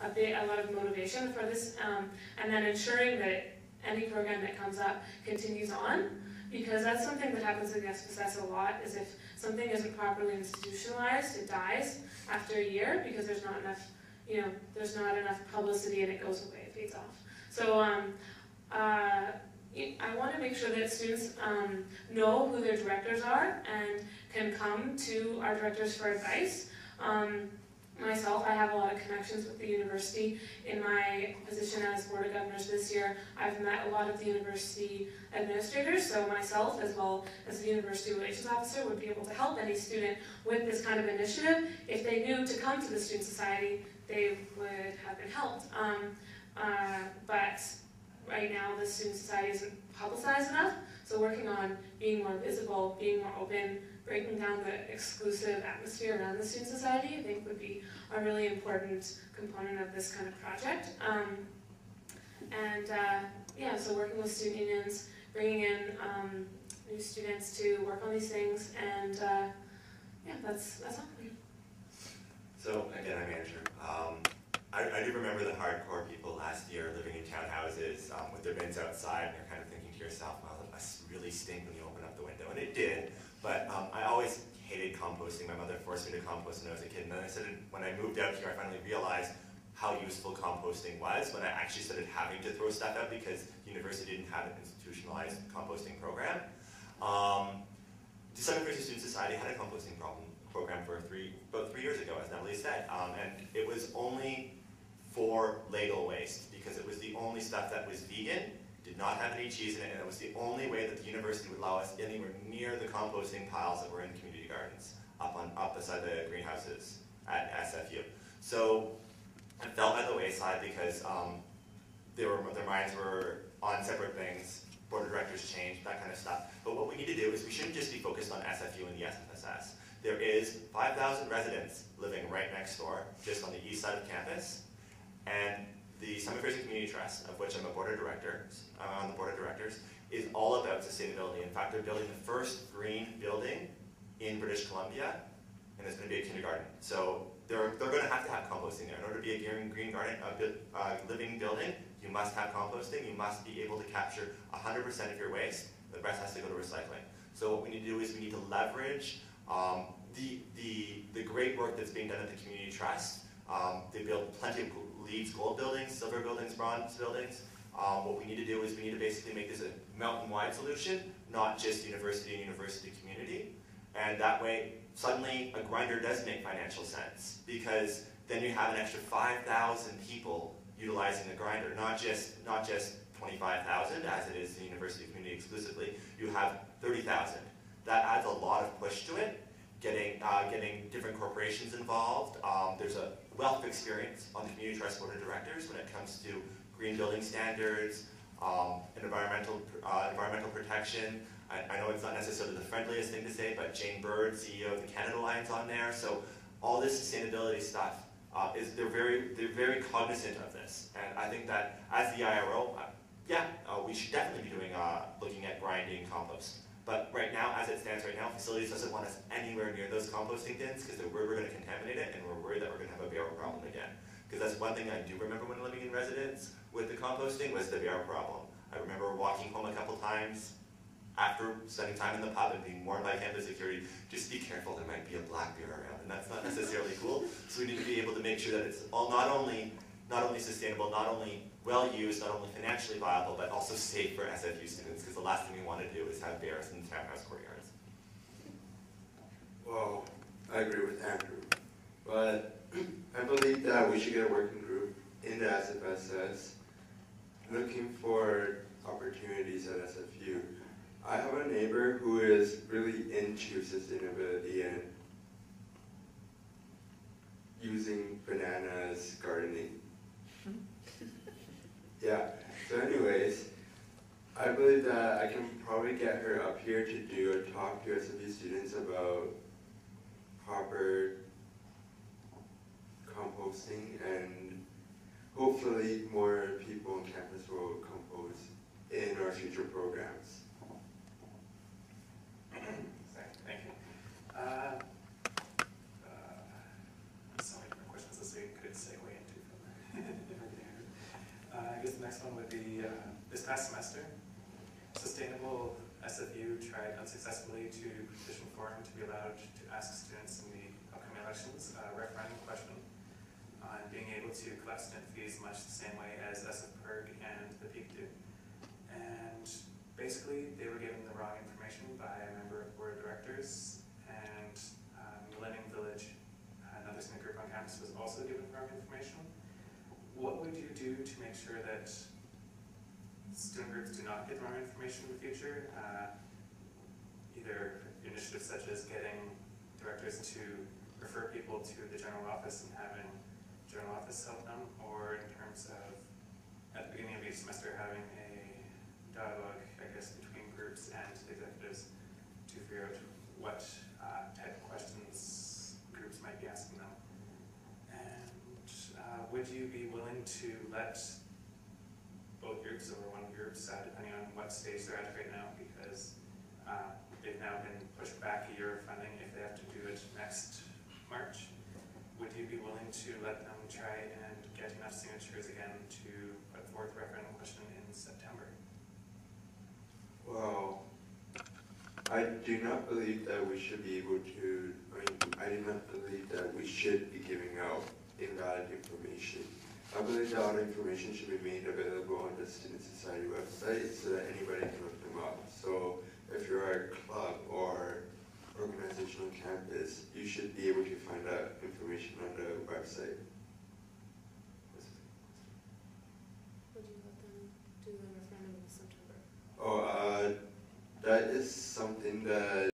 a lot of motivation for this, and then ensuring that any program that comes up continues on, because that's something that happens in the SFSS a lot, is if something isn't properly institutionalized, it dies after a year because there's not enough, there's not enough publicity and it goes away, it fades off. So I want to make sure that students know who their directors are and can come to our directors for advice. Myself, I have a lot of connections with the university. In my position as Board of Governors this year, I've met a lot of the university administrators, so myself, as well as the University Relations Officer, would be able to help any student with this kind of initiative. If they knew to come to the Student Society, they would have been helped. But right now, the Student Society isn't publicized enough, so working on being more visible, being more open, breaking down the exclusive atmosphere around the Student Society, I think would be a really important component of this kind of project. Yeah, so working with student unions, bringing in new students to work on these things, and yeah, that's all. So again, I'm Andrew. I do remember the hardcore people last year living in townhouses with their bins outside, and you're kind of thinking to yourself, wow, that must really stink when you open up the window, and it did. But I always hated composting. My mother forced me to compost when I was a kid, and then when I moved out here, I finally realized how useful composting was when I actually started having to throw stuff out because the university didn't have an institutionalized composting program. The Southern University Student Society had a composting program for about 3 years ago, as Natalie said, and it was only for Lego waste because it was the only stuff that was vegan, did not have any cheese in it, and it was the only way that the university would allow us anywhere near the composting piles that were in community gardens, up beside the greenhouses at SFU. So it fell by the wayside because their minds were on separate things, board of directors changed, that kind of stuff. But what we need to do is we shouldn't just be focused on SFU and the SFSS. There is 5,000 residents living right next door, just on the east side of campus, and the Summit Fairs and Community Trust, of which I'm on the board of directors, is all about sustainability. In fact, they're building the first green building in British Columbia, and it's going to be a kindergarten. So they're going to have composting there. In order to be a green garden, living building, you must have composting. You must be able to capture 100% of your waste. The rest has to go to recycling. So what we need to do is we need to leverage the great work that's being done at the Community Trust. They build plenty of LEEDs gold buildings, silver buildings, bronze buildings. What we need to do is we need to basically make this a mountain-wide solution, not just university and university community. And that way, suddenly a grinder does make financial sense because then you have an extra 5,000 people utilizing the grinder, not just 25,000 as it is in the university community exclusively. You have 30,000. That adds a lot of push to it. Getting different corporations involved. There's a wealth of experience on the Community Trust Board of Directors when it comes to green building standards, and environmental protection. I know it's not necessarily the friendliest thing to say, but Jane Bird, CEO of the Canada Alliance, on there. So all this sustainability stuff they're very cognizant of this, and I think that as the IRO, we should definitely be doing looking at grinding compost. But right now, as it stands right now, facilities doesn't want us anywhere near those composting bins because they're worried we're going to contaminate it, and we're worried that we're going to have a barrel problem again. Because that's one thing I do remember when living in residence with the composting was the barrel problem. I remember walking home a couple times after spending time in the pub and being warned by campus security, just be careful, there might be a black bear around, and that's not necessarily cool. So we need to be able to make sure that it's all not only sustainable, not only well used, not only financially viable, but also safe for SFU students, because the last thing we want to do is have bears in townhouse courtyards. Well, I agree with Andrew, but I believe that we should get a working group in the SFSS looking for opportunities at SFU. I have a neighbor who is really into sustainability and using bananas gardening. Yeah, so anyways, I believe that I can probably get her up here to do a talk to SFU students about proper composting, and hopefully more people on campus will compost in our future programs. Thank you. So many different questions. This is a good segue into the next one would be this past semester, Sustainable SFU tried unsuccessfully to petition for him to be allowed to ask students in the upcoming elections a referendum question on being able to collect student fees much the same way as SFPERG and the PEAK do. And basically, they were given the wrong information by a member of the board of directors, and Millennium Village, another student group on campus, was also given the wrong information. What would you do to make sure that student groups do not get the wrong information in the future? Either initiatives such as getting directors to refer people to the general office and having general office help them, or in terms of, at the beginning of each semester, having a dialogue, I guess, between groups and executives to figure out what type of questions groups might be asking them. And would you be willing to let both groups or one group, depending on what stage they're at right now, because they've now been pushed back a year of funding if they have to do it next March. Would you be willing to let them try and get enough signatures again to put forth a referendum question in September? Well, I do not believe that we should be able to, I do not believe that we should be giving out invalid information. I believe that all the information should be made available on the Student Society website so that anybody can look them up. So if you're a club or organization on campus, you should be able to find out information on the website. Would you let them do the referendum in September? Oh, that is something that